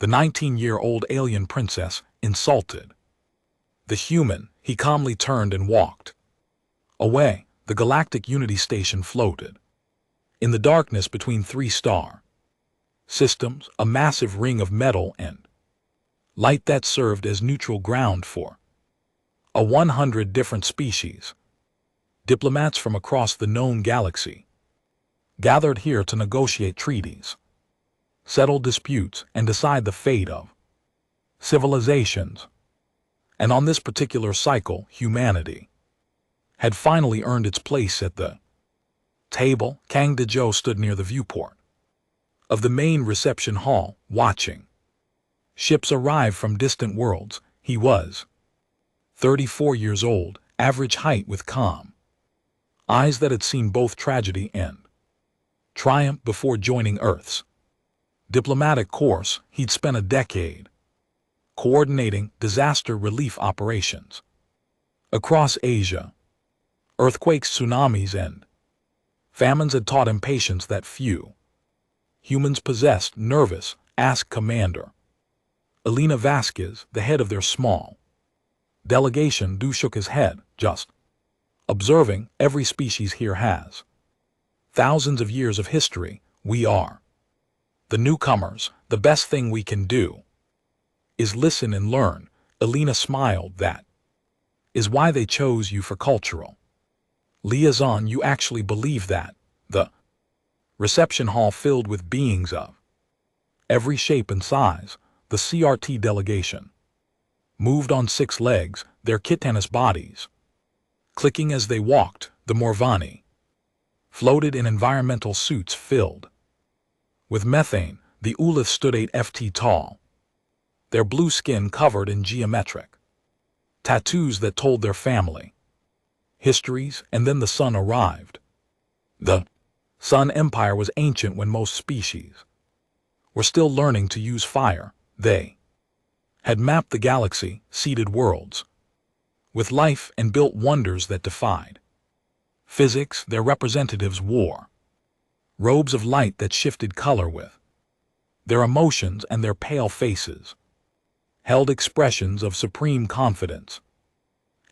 The 19-year-old alien princess insulted. The human, he calmly turned and walked away. The galactic unity station floated in the darkness between three star systems, a massive ring of metal and light that served as neutral ground for 100 different species. Diplomats from across the known galaxy gathered here to negotiate treaties, settle disputes, and decide the fate of civilizations. And on this particular cycle, humanity had finally earned its place at the table. Kang Dezhou stood near the viewport of the main reception hall, watching ships arrive from distant worlds. He was 34 years old, average height, with calm eyes that had seen both tragedy and triumph before joining Earth's diplomatic course. He'd spent a decade coordinating disaster relief operations across Asia. Earthquakes, tsunamis, and famines had taught him patience that few humans possessed. Nervous, asked Commander Elena Vasquez, the head of their small delegation. Du shook his head, just observing. Every species here has thousands of years of history. We are the newcomers. The best thing we can do is listen and learn. Elena smiled. That is why they chose you for cultural liaison. You actually believe that? The reception hall filled with beings of every shape and size. The CRT delegation moved on 6 legs, their chitinous bodies clicking as they walked. The Morvani floated in environmental suits filled with methane. The Ulith stood 8 ft tall, their blue skin covered in geometric tattoos that told their family histories. And then the sun arrived. The Sun Empire was ancient when most species were still learning to use fire. They had mapped the galaxy, seeded worlds with life, and built wonders that defied physics. Their representatives wore robes of light that shifted color with their emotions, and their pale faces held expressions of supreme confidence.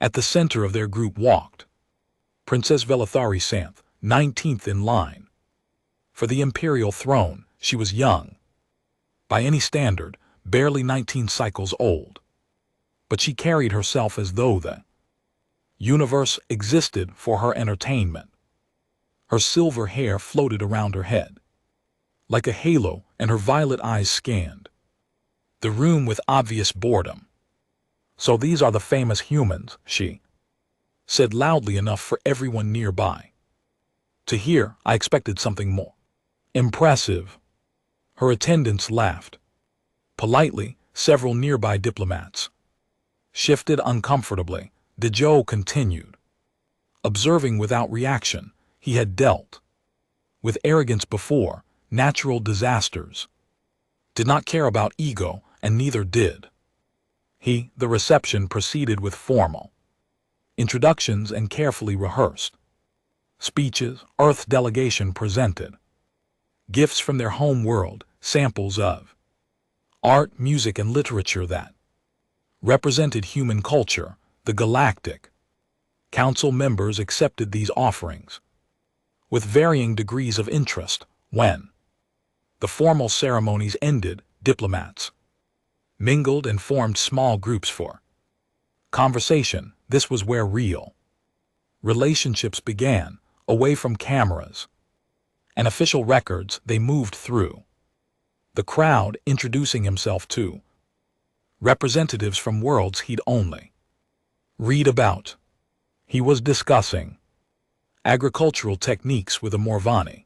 At the center of their group walked Princess Velithari Santh, 19th in line for the imperial throne. She was young by any standard, barely 19 cycles old, but she carried herself as though the universe existed for her entertainment. Her silver hair floated around her head like a halo, and her violet eyes scanned the room with obvious boredom. So these are the famous humans, she said loudly enough for everyone nearby to hear. I expected something more impressive. Her attendants laughed politely. Several nearby diplomats shifted uncomfortably. Dezhou continued, observing without reaction. He had dealt with arrogance before. Natural disasters did not care about ego, and neither did he. The reception proceeded with formal introductions and carefully rehearsed speeches. Earth delegation presented gifts from their home world, samples of art, music, and literature that represented human culture. The Galactic Council members accepted these offerings with varying degrees of interest. When the formal ceremonies ended, diplomats mingled and formed small groups for conversation. This was where real relationships began, away from cameras and official records. They moved through the crowd, introducing himself to representatives from worlds he'd only read about. He was discussing agricultural techniques with a Morvani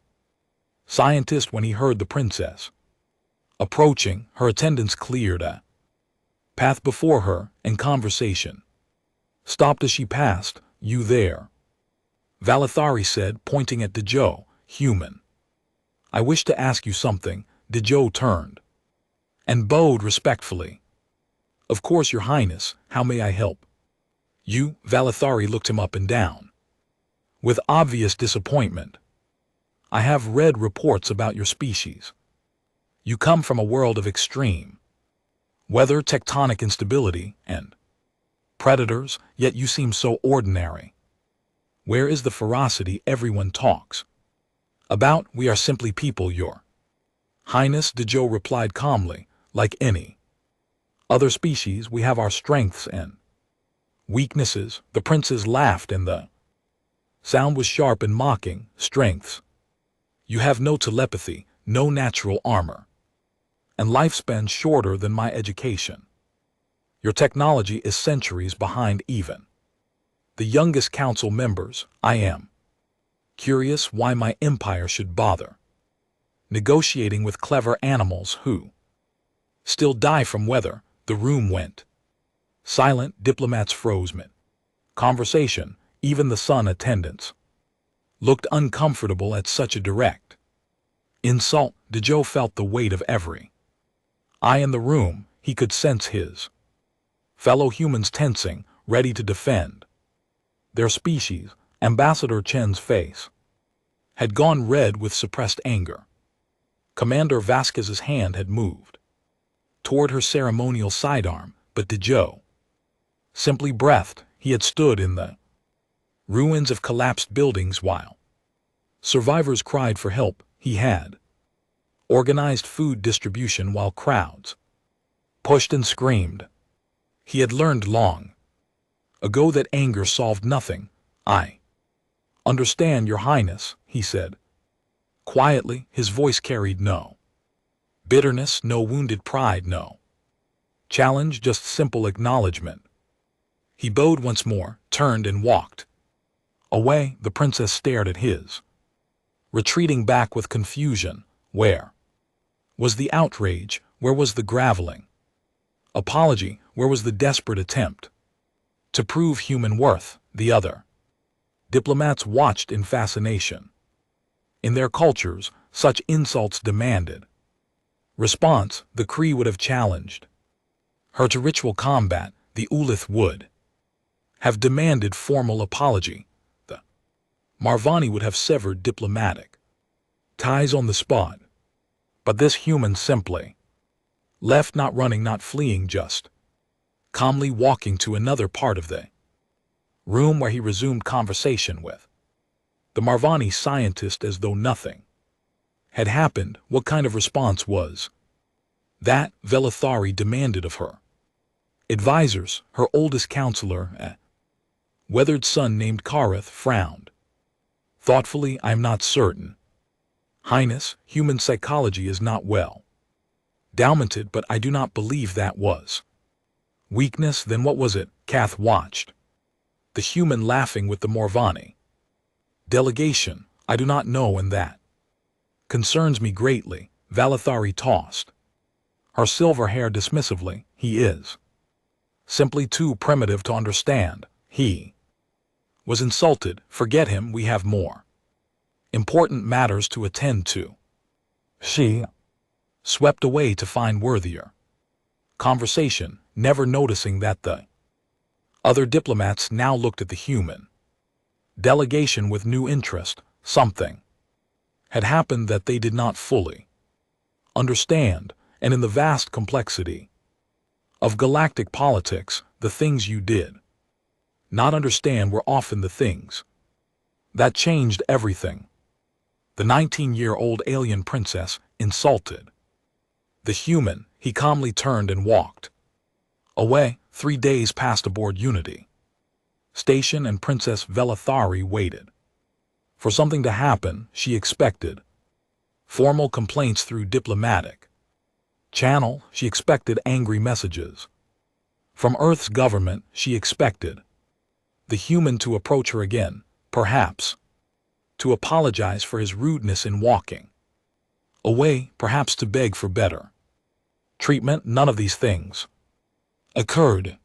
scientist when he heard the princess approaching. Her attendants cleared a path before her, and conversation stopped as she passed. You there? Velithari said, pointing at Dezhou. Human, I wish to ask you something. Dezhou turned and bowed respectfully. Of course, Your Highness. How may I help you? Velithari looked him up and down with obvious disappointment. I have read reports about your species. You come from a world of extreme weather, tectonic instability, and predators, yet you seem so ordinary. Where is the ferocity everyone talks about? We are simply people, Your Highness, Dezhou replied calmly. Like any other species, we have our strengths and weaknesses. The princes laughed, and the sound was sharp and mocking. Strengths. You have no telepathy, no natural armor, and lifespan shorter than my education. Your technology is centuries behind even the youngest council members. I am curious why my empire should bother negotiating with clever animals who still die from weather. The room went silent. Diplomats froze mid conversation. Even the sun attendants looked uncomfortable at such a direct insult. Dezhou felt the weight of every eye in the room. He could sense his fellow humans tensing, ready to defend their species. Ambassador Chen's face had gone red with suppressed anger. Commander Vasquez's hand had moved toward her ceremonial sidearm, but Dezhou simply breathed. He had stood in the ruins of collapsed buildings while survivors cried for help. He had organized food distribution while crowds pushed and screamed. He had learned long ago that anger solved nothing. I understand, Your Highness, he said quietly. His voice carried no bitterness, no wounded pride, no challenge, just simple acknowledgement. He bowed once more, turned and walked away. The princess stared at his retreating back with confusion. Where was the outrage? Where was the groveling apology? Where was the desperate attempt to prove human worth? The other diplomats watched in fascination. In their cultures, such insults demanded response. The Kree would have challenged her to ritual combat. The Ulith would have demanded formal apology. The Marvani would have severed diplomatic ties on the spot. But this human simply left, not running, not fleeing, just calmly walking to another part of the room where he resumed conversation with the Marvani scientist as though nothing had happened. What kind of response was that? Velithari demanded of her advisors. Her oldest counselor, a weathered son named Kareth, frowned thoughtfully. I am not certain, Highness. Human psychology is not well documented, but I do not believe that was weakness. Then what was it? Kath watched the human laughing with the Marvani delegation. I do not know, and that concerns me greatly. Velithari tossed her silver hair dismissively. He is simply too primitive to understand. He was insulted. Forget him. We have more important matters to attend to. She swept away to find worthier conversation, never noticing that the other diplomats now looked at the human delegation with new interest. Something had happened that they did not fully understand, and in the vast complexity of galactic politics, the things you did not understand were often the things that changed everything. The 19-year-old alien princess insulted the human. He calmly turned and walked away. 3 days passed aboard Unity Station, and Princess Velithari waited for something to happen. She expected formal complaints through diplomatic channel. She expected angry messages from Earth's government. She expected the human to approach her again, perhaps to apologize for his rudeness in walking away, perhaps to beg for better treatment. None of these things occurred.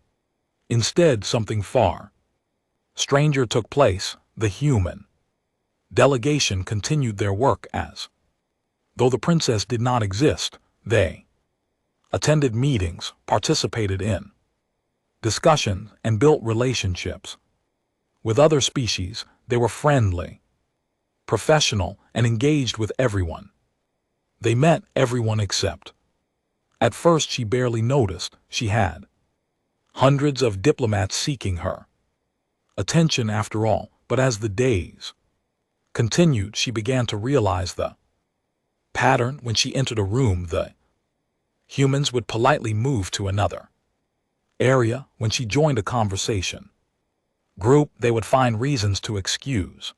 Instead, something far stranger took place. The human delegation continued their work as though the princess did not exist. They attended meetings, participated in discussions, and built relationships with other species. They were friendly, professional, and engaged with everyone. They met everyone except At first she barely noticed she had hundreds of diplomats seeking her attention after all, but as the days continued, she began to realize the pattern. When she entered a room, the humans would politely move to another area. When she joined a conversation group, they would find reasons to excuse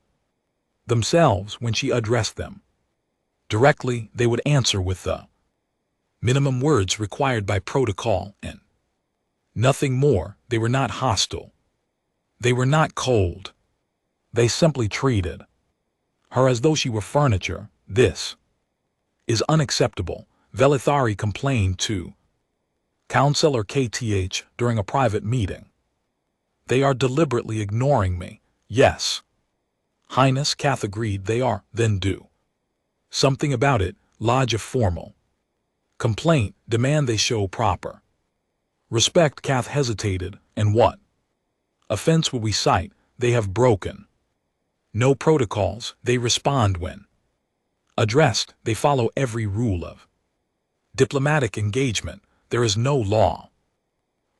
themselves. When she addressed them directly, they would answer with the minimum words required by protocol and nothing more. They were not hostile. They were not cold. They simply treated her as though she were furniture. This is unacceptable, Velithari complained to Counselor KTH during a private meeting. They are deliberately ignoring me. Yes, Highness, Kath agreed. They are. Then do something about it. Lodge a formal complaint. Demand they show proper respect. Kath hesitated. And what offense will we cite? They have broken no protocols. They respond when addressed. They follow every rule of diplomatic engagement. There is no law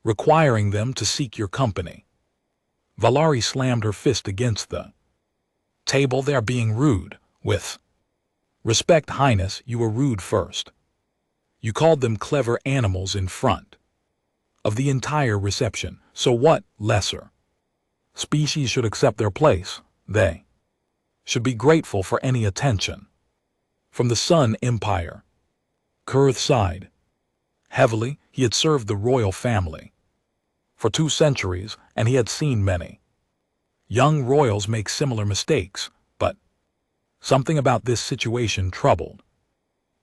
requiring them to seek your company. Valari slammed her fist against the table. They are being rude. With respect, Highness, you were rude first. You called them clever animals in front of the entire reception. So what? Lesser species should accept their place. They should be grateful for any attention from the Sun Empire. Kurth sighed heavily. He had served the royal family for 2 centuries, and he had seen many young royals make similar mistakes, but something about this situation troubled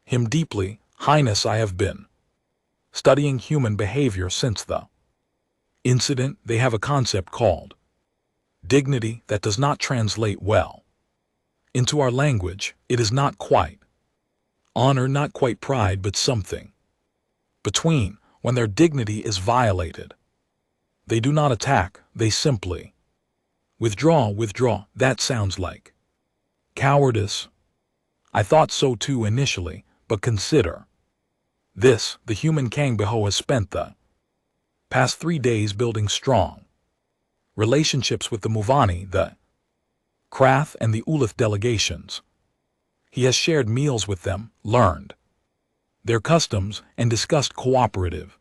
him deeply. Highness, I have been studying human behavior since the incident. They have a concept called dignity that does not translate well into our language. It is not quite honor, not quite pride, but something between. When their dignity is violated, they do not attack, they simply withdraw. That sounds like cowardice. I thought so too initially, but consider this. The human Kangbeho has spent the past 3 days building strong relationships with the Muvani, the Krath, and the Ulith delegations. He has shared meals with them, learned their customs, and discussed cooperative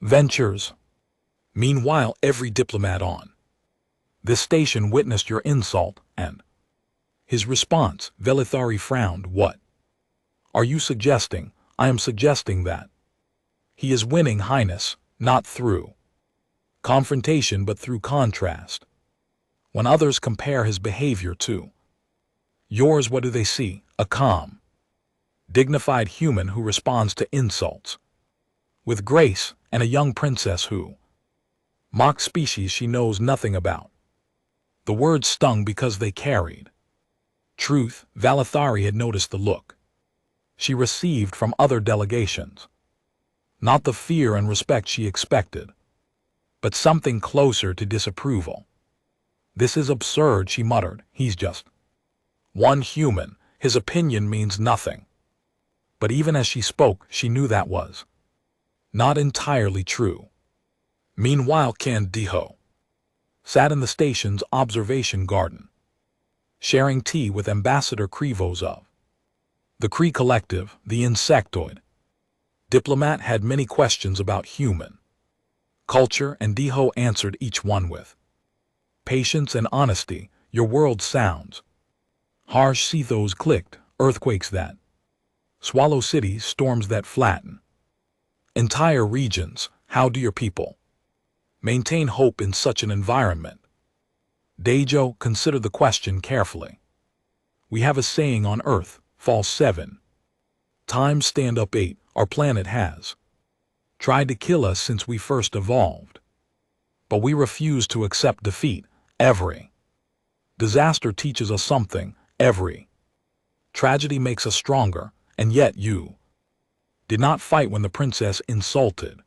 ventures. Meanwhile, every diplomat on this station witnessed your insult, and his response. Velithari frowned. What are you suggesting? I am suggesting that he is winning, Highness, not through confrontation but through contrast. When others compare his behavior to yours, what do they see? A calm, dignified human who responds to insults with grace, and a young princess who mocks species she knows nothing about. The words stung because they carried truth. Velithari had noticed the look she received from other delegations. Not the fear and respect she expected, but something closer to disapproval. This is absurd, she muttered. He's just one human. His opinion means nothing. But even as she spoke, she knew that was not entirely true. Meanwhile, Kandiho sat in the station's observation garden, sharing tea with Ambassador Krivos of the Kree Collective. The insectoid diplomat had many questions about human culture, and Diho answered each one with patience and honesty. Your world sounds harsh. Sethos clicked. Earthquakes that swallow cities, storms that flatten entire regions. How do your people maintain hope in such an environment? Dejo considered the question carefully. We have a saying on Earth, fall 7 times, stand up 8. Our planet has tried to kill us since we first evolved, but we refuse to accept defeat. Every disaster teaches us something. Every tragedy makes us stronger, and yet you did not fight when the princess insulted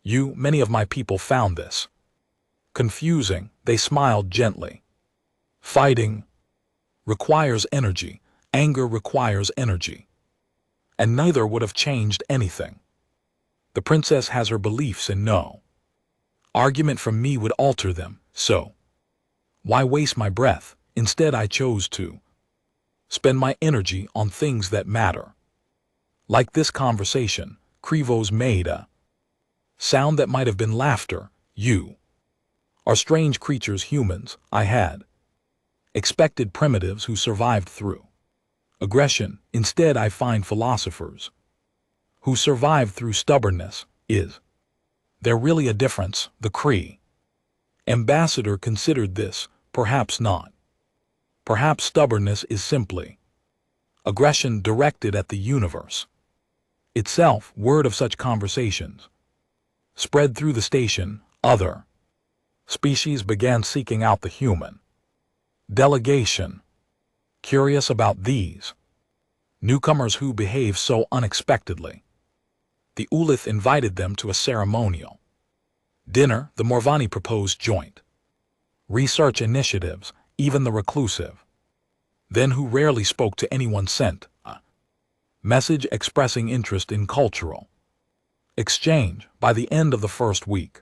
you. Many of my people found this confusing. They smiled gently. Fighting requires energy. Anger requires energy. And neither would have changed anything. The princess has her beliefs and no argument from me would alter them, so why waste my breath? Instead, I chose to spend my energy on things that matter. Like this conversation, Krivos made a sound that might have been laughter. You are strange creatures, humans. I had expected primitives who survived through aggression. Instead, I find philosophers who survive through stubbornness. Is there really a difference? The Kree ambassador considered this. Perhaps not. Perhaps stubbornness is simply aggression directed at the universe itself. Word of such conversations spread through the station. Other species began seeking out the human delegation, curious about these newcomers who behave so unexpectedly. The Ulith invited them to a ceremonial dinner. The Morvani proposed joint research initiatives. Even the reclusive, then who rarely spoke to anyone, sent a message expressing interest in cultural exchange. By the end of the first week,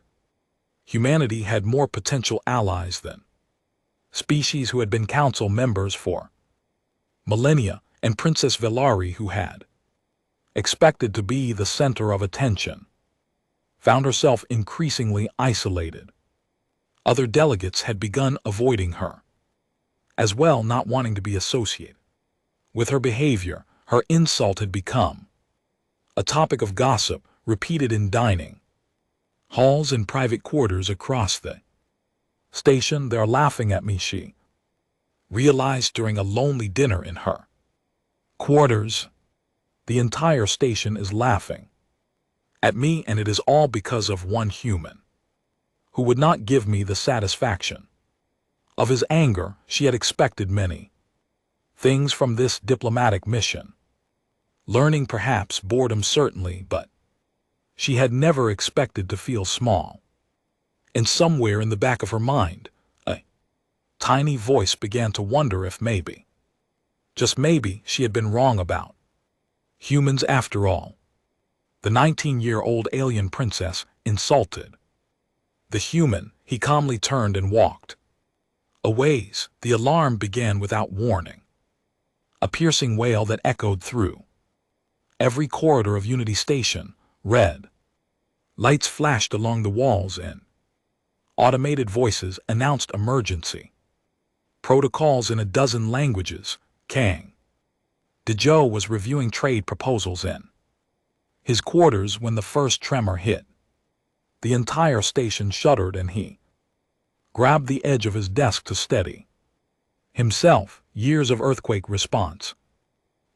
humanity had more potential allies than species who had been council members for millennia, and Princess Velari, who had expected to be the center of attention, found herself increasingly isolated. Other delegates had begun avoiding her as well, not wanting to be associated with her behavior. Her insult had become a topic of gossip, repeated in dining halls and private quarters across the station. They're laughing at me, she realized during a lonely dinner in her quarters. The entire station is laughing at me, and it is all because of one human who would not give me the satisfaction of his anger. She had expected many things from this diplomatic mission. Learning, perhaps, boredom, certainly, but she had never expected to feel small. And somewhere in the back of her mind, a tiny voice began to wonder if maybe, just maybe, she had been wrong about humans after all. The 19-year-old alien princess insulted the human. He calmly turned and walked a ways. The alarm began without warning, a piercing wail that echoed through every corridor of Unity Station. Red lights flashed along the walls and automated voices announced emergency protocols in a dozen languages. Kang Dejo was reviewing trade proposals in his quarters when the first tremor hit. The entire station shuddered, and he grabbed the edge of his desk to steady himself. Years of earthquake response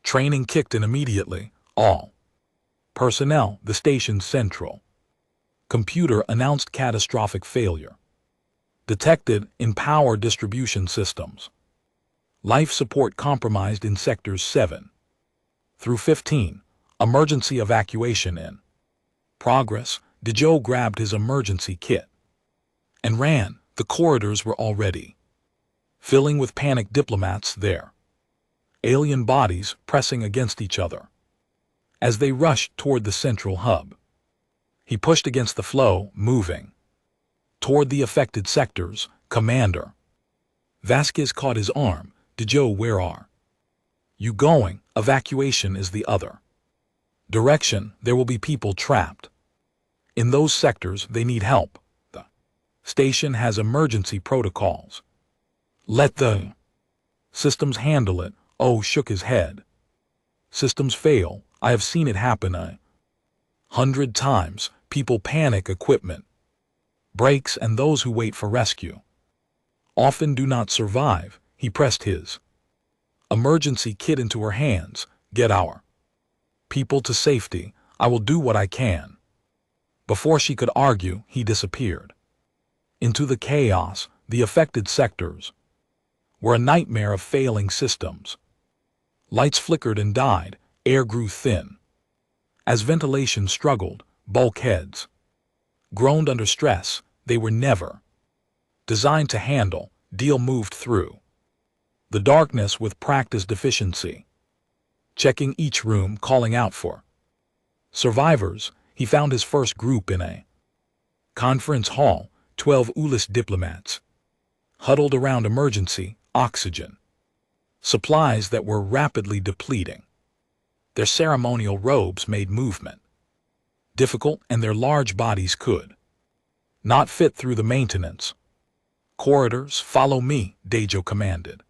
training kicked in immediately. All personnel, the station's central computer announced catastrophic failure detected in power distribution systems. Life support compromised in sectors 7 through 15. Emergency evacuation in progress. Dejo grabbed his emergency kit and ran. The corridors were already filling with panicked diplomats, their alien bodies pressing against each other as they rushed toward the central hub. He pushed against the flow, moving toward the affected sectors. Commander Vasquez caught his arm. Dejo, where are you going? Evacuation is the other direction. There will be people trapped in those sectors. They need help. The station has emergency protocols. Let the systems handle it. Oh, shook his head. Systems fail. I have seen it happen 100 times. People panic, equipment breaks, and those who wait for rescue often do not survive. He pressed his emergency kit into her hands. Get our people to safety. I will do what I can. Before she could argue, he disappeared into the chaos. The affected sectors were a nightmare of failing systems. Lights flickered and died. Air grew thin as ventilation struggled. Bulkheads groaned under stress. They were never designed to handle. Deal moved through the darkness with practiced efficiency, checking each room, calling out for survivors. he found his first group in a conference hall, 12 Ulis diplomats, huddled around emergency oxygen supplies that were rapidly depleting. Their ceremonial robes made movement difficult, and their large bodies could not fit through the maintenance corridors. Follow me, Dejo commanded.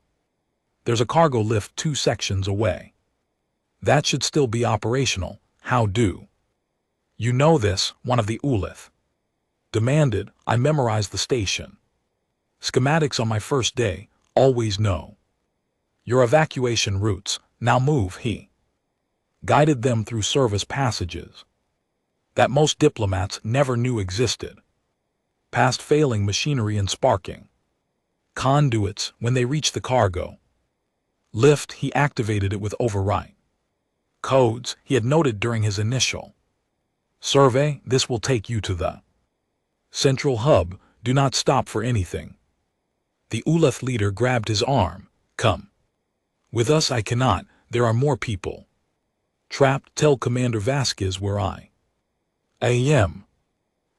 There's a cargo lift 2 sections away. That should still be operational. How do you know this? One of the Ulith demanded. I memorized the station schematics on my first day. Always know your evacuation routes. Now move. He guided them through service passages that most diplomats never knew existed, past failing machinery and sparking conduits. When they reached the cargo lift, he activated it with override codes he had noted during his initial survey. This will take you to the central hub. Do not stop for anything. The Ulith leader grabbed his arm. Come with us. I cannot. There are more people trapped. Tell Commander Vasquez where I am.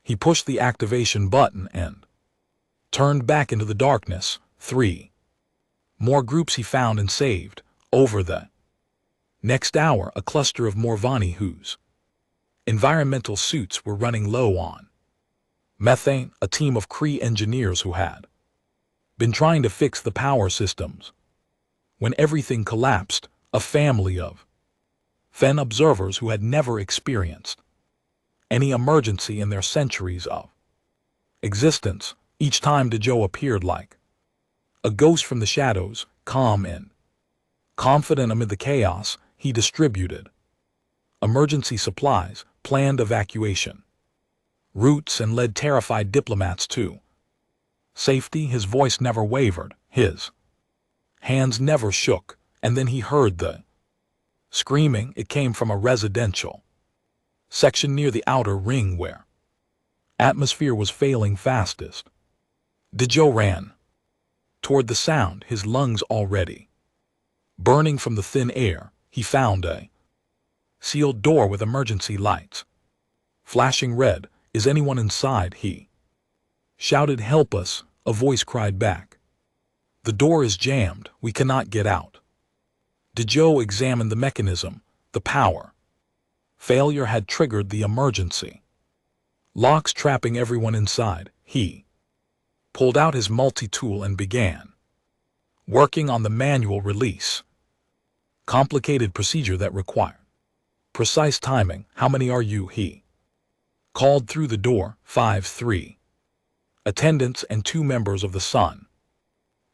He pushed the activation button and turned back into the darkness. 3 more groups he found and saved. Over the next hour, a cluster of Morvani whose environmental suits were running low on methane, a team of Kree engineers who had been trying to fix the power systems. When everything collapsed, a family of Fen observers who had never experienced any emergency in their centuries of existence. Each time Dejo appeared like a ghost from the shadows, calm and confident amid the chaos, he distributed emergency supplies, planned evacuation routes, and led terrified diplomats to safety. His voice never wavered, his hands never shook. And then he heard the screaming. It came from a residential section near the outer ring where atmosphere was failing fastest. Dejo ran toward the sound, his lungs already burning from the thin air. He found a sealed door with emergency lights flashing red. Is anyone inside? He shouted. Help us, a voice cried back. The door is jammed. We cannot get out. Dejo examined the mechanism. The power failure had triggered the emergency locks, trapping everyone inside. He pulled out his multi-tool and began working on the manual release. Complicated procedure that required precise timing. How many are you? He called through the door. 5. 3 attendants and 2 members of the Sun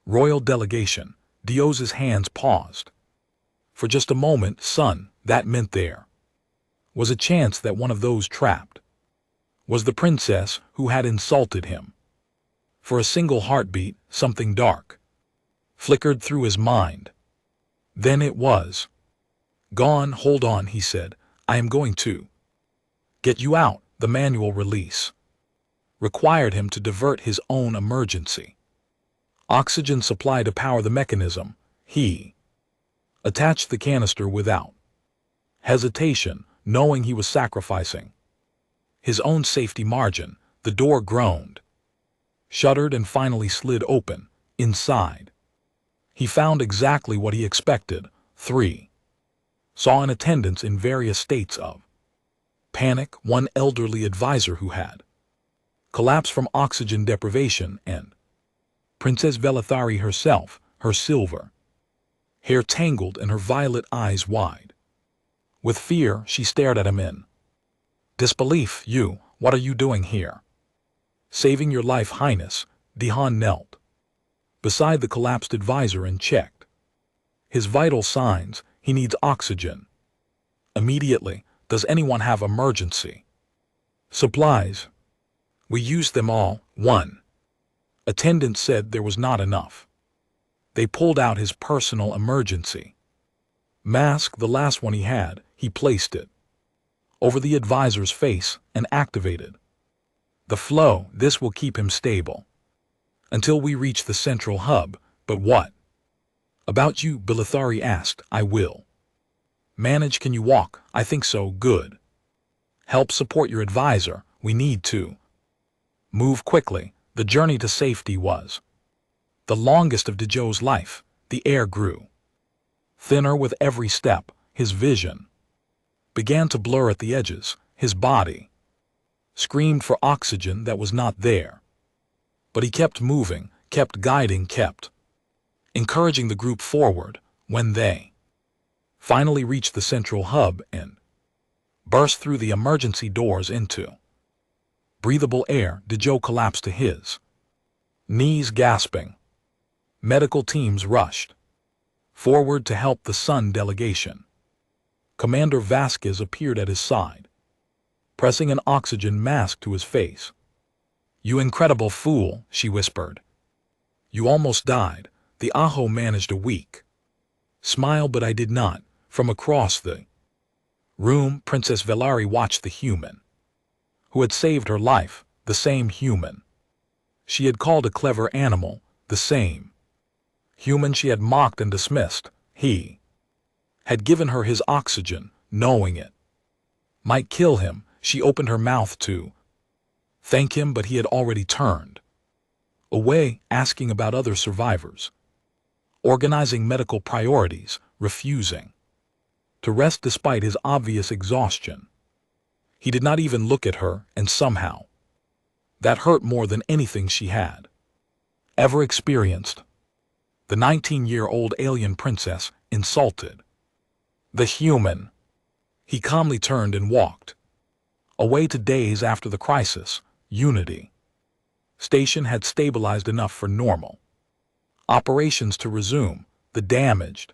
royal delegation. Dio's hands paused for just a moment. Son, that meant there was a chance that one of those trapped was the princess who had insulted him. For a single heartbeat, something dark flickered through his mind. Then it was gone. Hold on, he said. I am going to get you out. The manual release required him to divert his own emergency oxygen supply to power the mechanism. He attached the canister without hesitation, knowing he was sacrificing his own safety margin. The door groaned, shuddered, and finally slid open. Inside, he found exactly what he expected. 3 saw an attendants in various states of panic, one elderly advisor who had collapsed from oxygen deprivation, and Princess Velithari herself, her silver hair tangled and her violet eyes wide. With fear, she stared at him in disbelief. You, what are you doing here? Saving your life, Highness. Dihan knelt beside the collapsed advisor and checked his vital signs. He needs oxygen immediately. Does anyone have emergency supplies? We used them all. 1 attendant said there was not enough. They pulled out his personal emergency mask, the last one he had. He placed it over the advisor's face and activated the flow. This will keep him stable until we reach the central hub. But what about you? Velithari asked. I will manage. Can you walk? I think so. Good. Help support your advisor. We need to move quickly. The journey to safety was the longest of Dejoe's life. The air grew thinner with every step. His vision began to blur at the edges. His body screamed for oxygen that was not there. But he kept moving, kept guiding, kept encouraging the group forward. When they finally reached the central hub and burst through the emergency doors into breathable air, Dejoe collapsed to his knees, gasping. Medical teams rushed forward to help the Sun delegation. Commander Vasquez appeared at his side, pressing an oxygen mask to his face. "You incredible fool," she whispered. "You almost died." The Ajo managed a weak smile, but I did not. From across the room, Princess Velari watched the human who had saved her life, the same human she had called a clever animal, the same human she had mocked and dismissed. He had given her his oxygen, knowing it might kill him. She opened her mouth to thank him, but he had already turned away, asking about other survivors, organizing medical priorities, refusing to rest despite his obvious exhaustion. He did not even look at her, and somehow that hurt more than anything she had ever experienced. The 19-year-old alien princess insulted the human. He calmly turned and walked away. To days after the crisis, Unity Station had stabilized enough for normal operations to resume. The damaged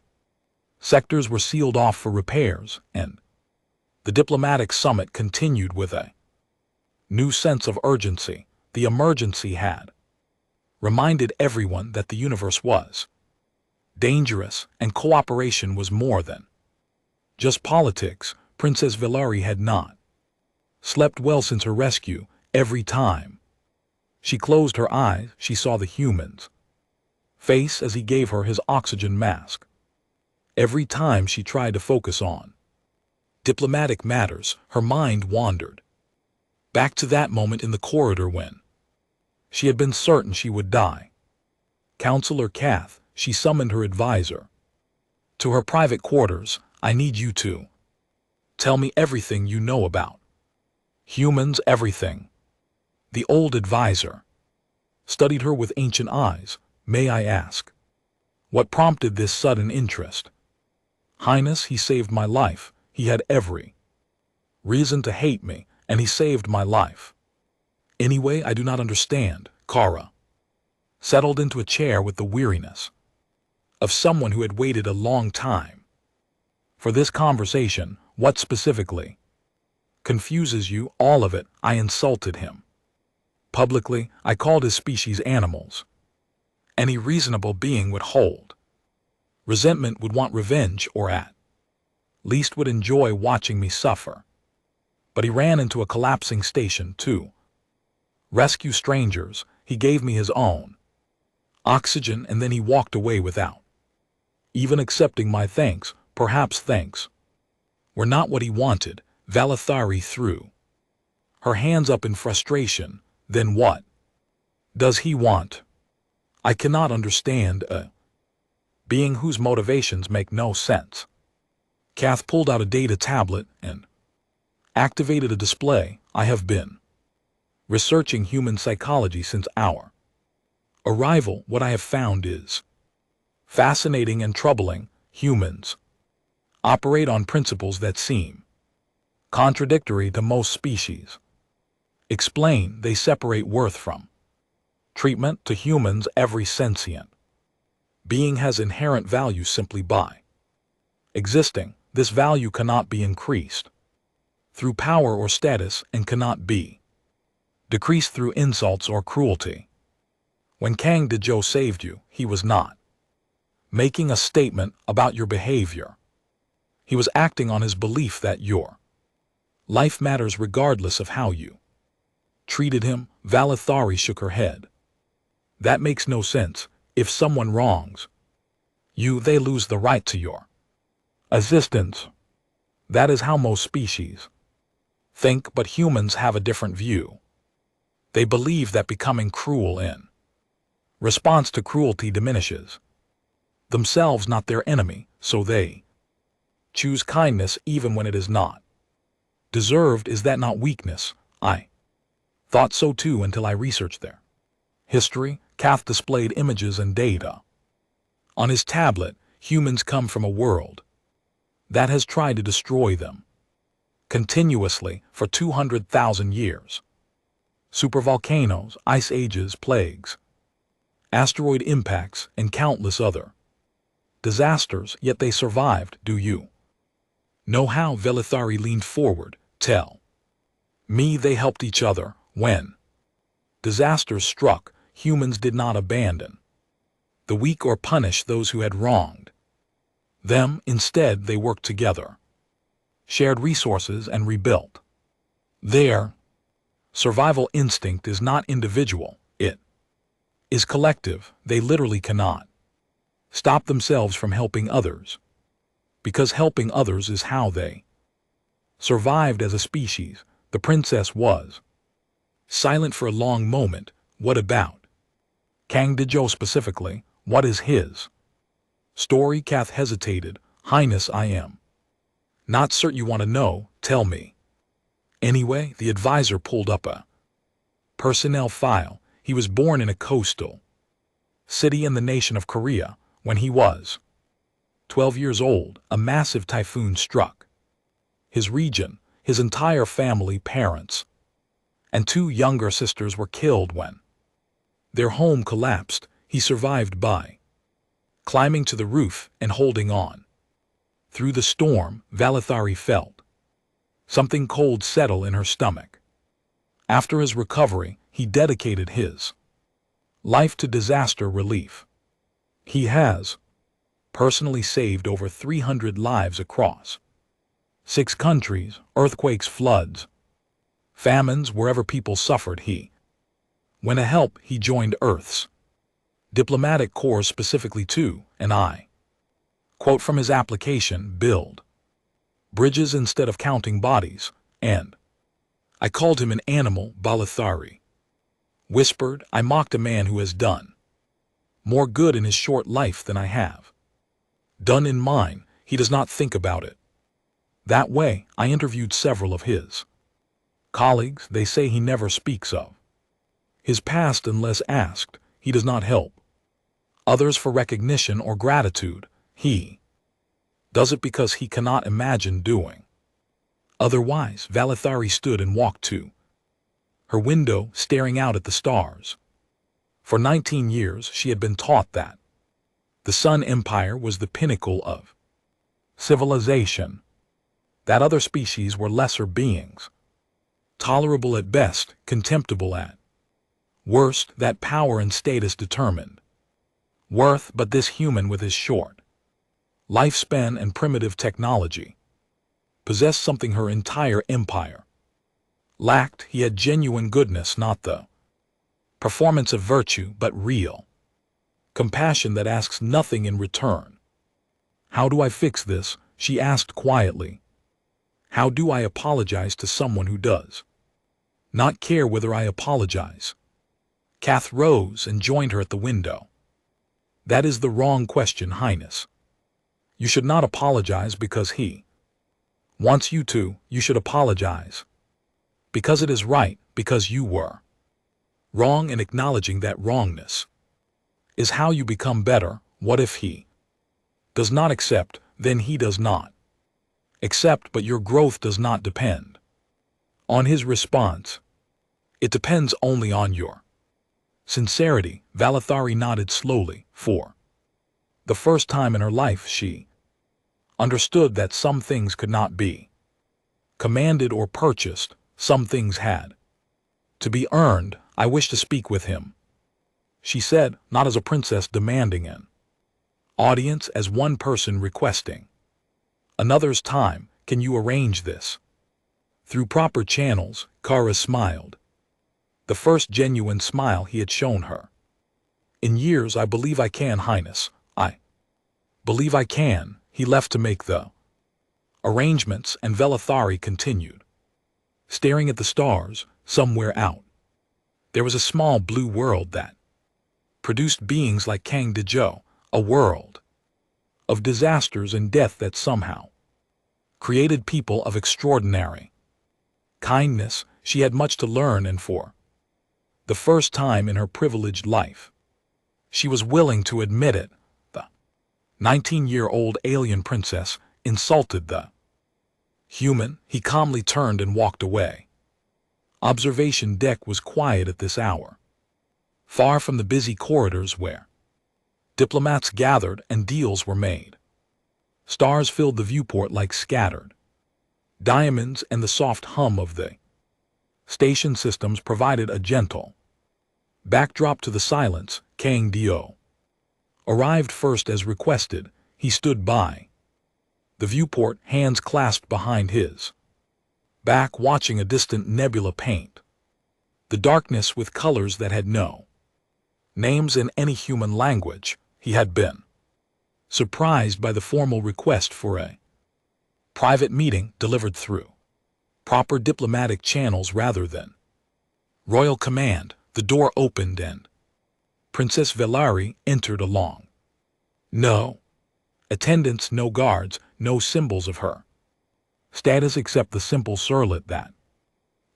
sectors were sealed off for repairs, and the diplomatic summit continued with a new sense of urgency. The emergency had reminded everyone that the universe was dangerous, and cooperation was more than just politics. Princess Velari had not slept well since her rescue. Every time she closed her eyes, she saw the human's face as he gave her his oxygen mask. Every time she tried to focus on diplomatic matters, her mind wandered back to that moment in the corridor when she had been certain she would die. "Counselor Kath," she summoned her advisor to her private quarters. "I need you to tell me everything you know about humans, everything." The old advisor studied her with ancient eyes. "May I ask what prompted this sudden interest?" "Highness, he saved my life. He had every reason to hate me, and he saved my life. Anyway, I do not understand." Kara settled into a chair with the weariness of someone who had waited a long time for this conversation. "What specifically confuses you?" "All of it. I insulted him publicly. I called his species animals. Any reasonable being would hold resentment, would want revenge, or at least would enjoy watching me suffer. But he ran into a collapsing station to rescue strangers. He gave me his own oxygen, and then he walked away without even accepting my thanks. Perhaps thanks were not what he wanted." Valathari threw her hands up in frustration. "Then what does he want? I cannot understand a being whose motivations make no sense." Kath pulled out a data tablet and activated a display. "I have been researching human psychology since our arrival. What I have found is fascinating and troubling. Humans operate on principles that seem contradictory to most species. Explain, they separate worth from treatment. To humans, every sentient being has inherent value simply by existing. This value cannot be increased through power or status, and cannot be decreased through insults or cruelty. When Kang Dejoe saved you, he was not making a statement about your behavior. He was acting on his belief that your life matters regardless of how you treated him." Valathari shook her head. "That makes no sense. If someone wrongs you, they lose the right to your assistance. That is how most species Think, but humans have a different view. They believe that becoming cruel in response to cruelty diminishes themselves, not their enemy, so they choose kindness even when it is not deserved. Is that not weakness? I thought so too until I researched their history. Kath displayed images and data. On his tablet, humans come from a world that has tried to destroy them continuously for 200,000 years. Supervolcanoes, ice ages, plagues, asteroid impacts, and countless other disasters, yet they survived. Do you know how? Velithari leaned forward. Tell me. They helped each other. When disasters struck, humans did not abandon the weak or punish those who had wronged them. Instead, they worked together, shared resources, and rebuilt. Their survival instinct is not individual, it is collective. They literally cannot stop themselves from helping others, because helping others is how they survived as a species. The princess was silent for a long moment. What about Kang Dejo specifically? What is his story? Kath hesitated. Highness, I am not certain. You want to know? Tell me. Anyway, the advisor pulled up a personnel file. He was born in a coastal city in the nation of Korea. When he was 12 years old, a massive typhoon struck his region. His entire family, parents, and 2 younger sisters were killed when their home collapsed. He survived by climbing to the roof and holding on through the storm. Velithari felt something cold settle in her stomach. After his recovery, he dedicated his life to disaster relief. He has personally saved over 300 lives across 6 countries, earthquakes, floods, famines, wherever people suffered. He went to help. He joined Earth's diplomatic corps specifically to, and I quote from his application, build bridges instead of counting bodies, and I called him an animal. Velithari whispered. I mocked a man who has done more good in his short life than I have done in mine. He does not think about it that way. I interviewed several of his colleagues. They say he never speaks of his past unless asked. He does not help others for recognition or gratitude. He does it because he cannot imagine doing otherwise. Velithari stood and walked to her window, staring out at the stars. For 19 years, she had been taught that the Sun Empire was the pinnacle of civilization, that other species were lesser beings, tolerable at best, contemptible at worst, that power and status determined worth. But this human, with his short lifespan and primitive technology, possessed something her entire empire lacked. He had genuine goodness, not the performance of virtue, but real compassion that asks nothing in return. How do I fix this? She asked quietly. How do I apologize to someone who does not care whether I apologize? Kath rose and joined her at the window. That is the wrong question, Highness. You should not apologize because he wants you to. You should apologize because it is right, because you were wrong, and acknowledging that wrongness is how you become better. What if he does not accept? Then he does not accept, but your growth does not depend on his response. It depends only on your sincerity. Velithari nodded slowly. For the first time in her life, she understood that some things could not be commanded or purchased. Some things had to be earned. I wish to speak with him, she said, not as a princess demanding an audience, as one person requesting another's time. Can you arrange this through proper channels? Kara smiled, the first genuine smile he had shown her in years. I believe I can, Highness. I believe I can. He left to make the arrangements, and Velithari continued staring at the stars somewhere out. There was a small blue world that produced beings like Kang Dezhou, a world of disasters and death that somehow created people of extraordinary kindness. She had much to learn, and for the first time in her privileged life, she was willing to admit it. The 19-year-old alien princess insulted the human. He calmly turned and walked away. Observation deck was quiet at this hour, far from the busy corridors where diplomats gathered and deals were made. Stars filled the viewport like scattered diamonds, and the soft hum of the station systems provided a gentle backdrop to the silence. Kang Dezhou arrived first as requested. He stood by the viewport, hands clasped behind his back, watching a distant nebula paint the darkness with colors that had no names in any human language. He had been surprised by the formal request for a private meeting delivered through proper diplomatic channels rather than royal command. The door opened and Princess Velari entered along. No attendants, no guards, no symbols of her status except the simple circlet that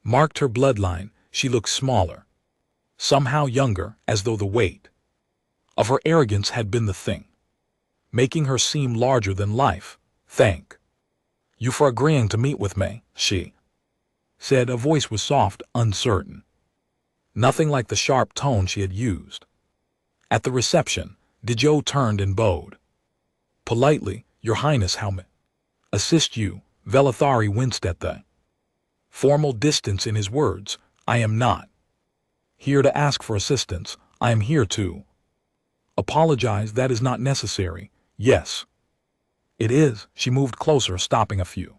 marked her bloodline. She looked smaller, somehow younger, as though the weight of her arrogance had been the thing making her seem larger than life. "Thank you for agreeing to meet with me," she said. Her voice was soft, uncertain, nothing like the sharp tone she had used at the reception. Dezhou turned and bowed politely. "Your Highness, how may I assist you?" Velithari winced at the formal distance in his words. "I am not here to ask for assistance. I am here to apologize." "That is not necessary." "Yes, it is." She moved closer, stopping a few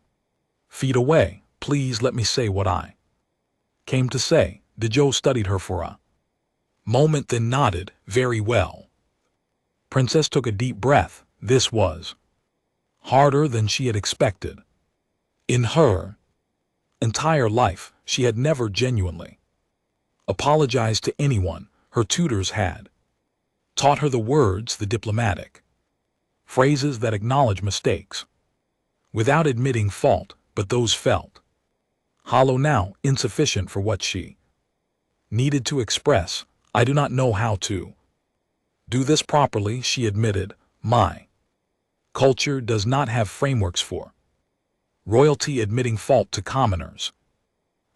feet away. "Please let me say what I came to say." Dezhou studied her for a moment, then nodded. "Very well." Princess took a deep breath. This was harder than she had expected. In her entire life, she had never genuinely apologized to anyone. Her tutors had taught her the words, the diplomatic phrases that acknowledge mistakes without admitting fault, but those felt hollow now, insufficient for what she needed to express. "I do not know how to do this properly," she admitted. "My culture does not have frameworks for royalty admitting fault to commoners,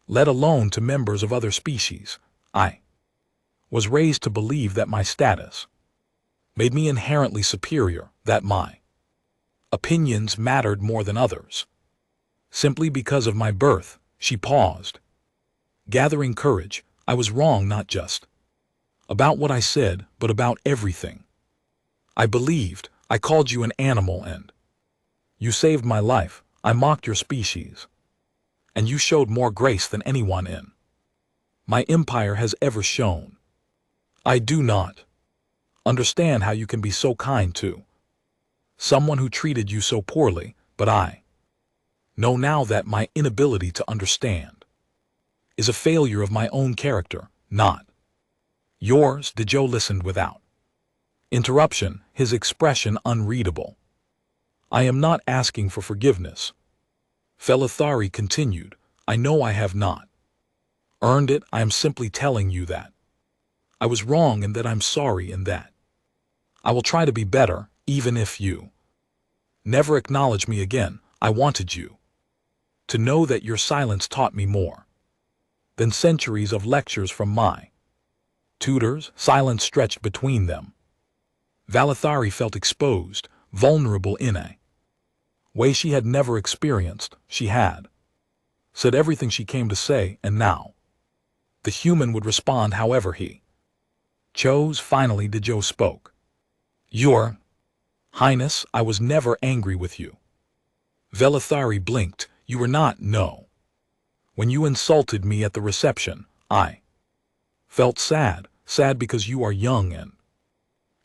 let alone to members of other species. I was raised to believe that my status made me inherently superior, that my opinions mattered more than others. Simply because of my birth." She paused, gathering courage. "I was wrong, not just about what I said, but about everything I believed. I called you an animal and you saved my life. I mocked your species and you showed more grace than anyone in my empire has ever shown. I do not understand how you can be so kind to someone who treated you so poorly, but I know now that my inability to understand is a failure of my own character, not yours." Dezhou listened without interruption, his expression unreadable. "I am not asking for forgiveness," Velithari continued. "I know I have not earned it. I am simply telling you that I was wrong and that I'm sorry and that I will try to be better, even if you never acknowledge me again. I wanted you to know that your silence taught me more than centuries of lectures from my tutors." Silence stretched between them. Velithari felt exposed, vulnerable in a way she had never experienced. She had said everything she came to say, and now the human would respond however he chose. Finally, Dezhou spoke. "Your Highness, I was never angry with you." Velithari blinked. "You were not?" "No. When you insulted me at the reception, I felt sad. Sad because you are young and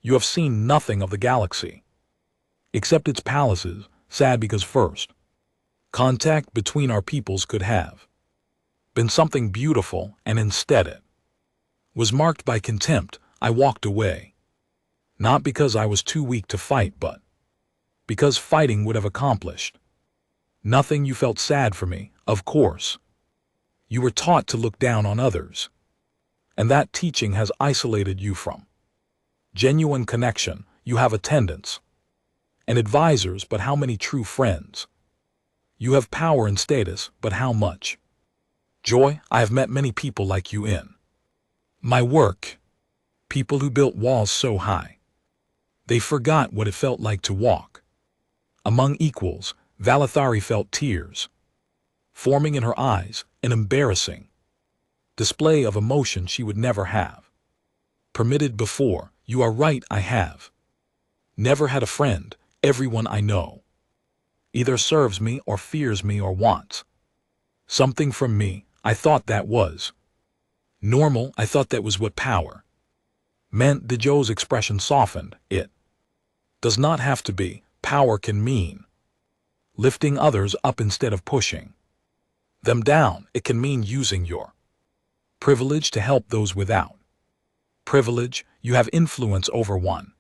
you have seen nothing of the galaxy except its palaces. Sad because first contact between our peoples could have been something beautiful, and instead it was marked by contempt, I walked away. Not because I was too weak to fight, but because fighting would have accomplished nothing. You felt sad for me, of course. You were taught to look down on others, and that teaching has isolated you from genuine connection. You have attendants and advisors, but how many true friends? You have power and status, but how much joy? I have met many people like you in my work, people who built walls so high they forgot what it felt like to walk among equals. Valithari felt tears forming in her eyes, an embarrassing display of emotion she would never have permitted before. You are right, I have never had a friend. Everyone I know either serves me or fears me or wants something from me. I thought that was normal. I thought that was what power meant. Dejo's expression softened. It does not have to be. Power can mean lifting others up instead of pushing them down. It can mean using your privilege to help those without privilege. You have influence over one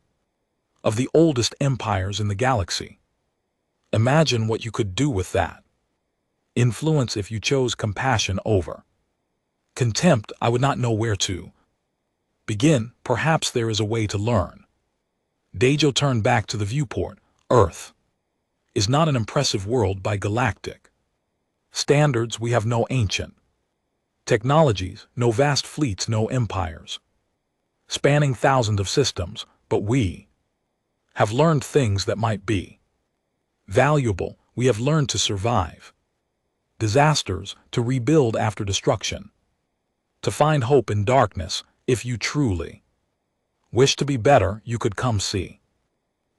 of the oldest empires in the galaxy. Imagine what you could do with that influence if you chose compassion over contempt. I would not know where to begin. Perhaps there is a way to learn. Dejo turned back to the viewport. Earth is not an impressive world by galactic standards. We have no ancient technologies, no vast fleets, no empires spanning thousands of systems, but we have learned things that might be valuable. We have learned to survive disasters, to rebuild after destruction, to find hope in darkness. If you truly wish to be better, you could come see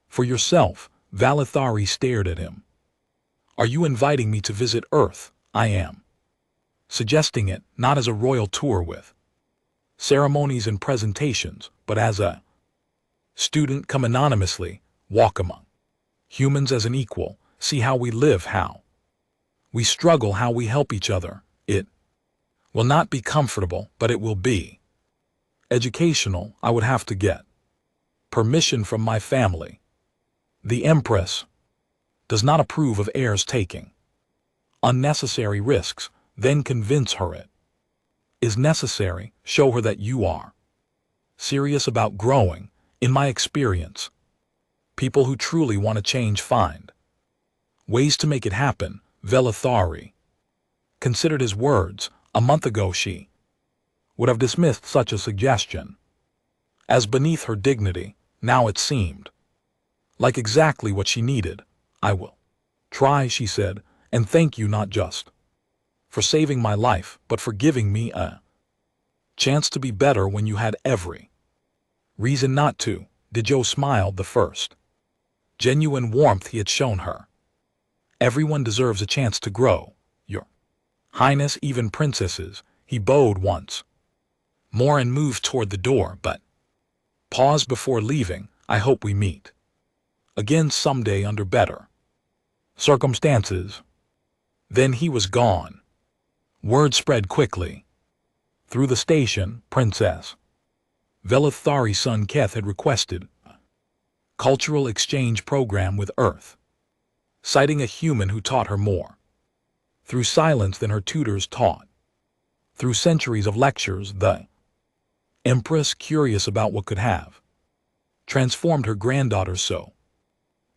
for yourself. Valithari stared at him. Are you inviting me to visit Earth? I am suggesting it, not as a royal tour with ceremonies and presentations, but as a student. Come anonymously, walk among humans as an equal, see how we live, how we struggle, how we help each other. It will not be comfortable, but it will be educational. I would have to get permission from my family. The Empress does not approve of heirs taking unnecessary risks. Then convince her it is necessary. Show her that you are serious about growing. In my experience, people who truly want to change find ways to make it happen. Valithari considered his words. A month ago she would have dismissed such a suggestion as beneath her dignity. Now it seemed like exactly what she needed. I will try, she said, and thank you not just for saving my life, but for giving me a chance to be better when you had every reason not to. Dejo smiled, the first genuine warmth he had shown her. Everyone deserves a chance to grow, Your Highness, even princesses. He bowed once more and moved toward the door, but paused before leaving. I hope we meet again someday under better circumstances. Then he was gone. Word spread quickly through the station. Princess Valithari's son Keth had requested a cultural exchange program with Earth, citing a human who taught her more through silence than her tutors taught through centuries of lectures. The Empress, curious about what could have transformed her granddaughter so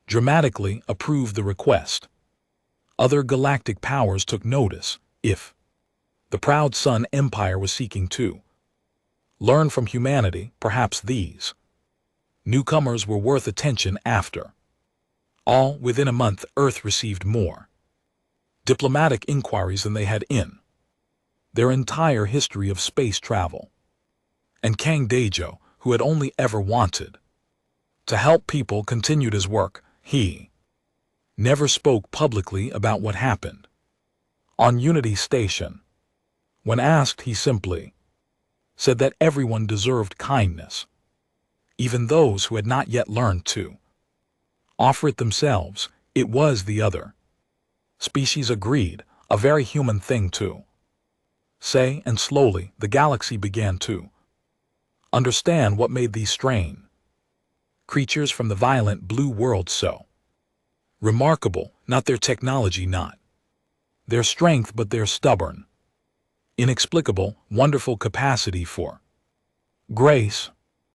dramatically, approved the request. Other galactic powers took notice. If the proud Sun Empire was seeking to learn from humanity, perhaps these newcomers were worth attention. After all, within a month, Earth received more diplomatic inquiries than they had in their entire history of space travel. And Kang Dejo, who had only ever wanted to help people, continued his work. He never spoke publicly about what happened on Unity Station. When asked, he simply said that everyone deserved kindness, even those who had not yet learned to offer it themselves. It was the other species agreed, a very human thing to Say, and slowly the galaxy began to understand what made these strange creatures from the violent blue world so remarkable, not their technology, not their strength, but their stubborn, inexplicable, wonderful capacity for grace.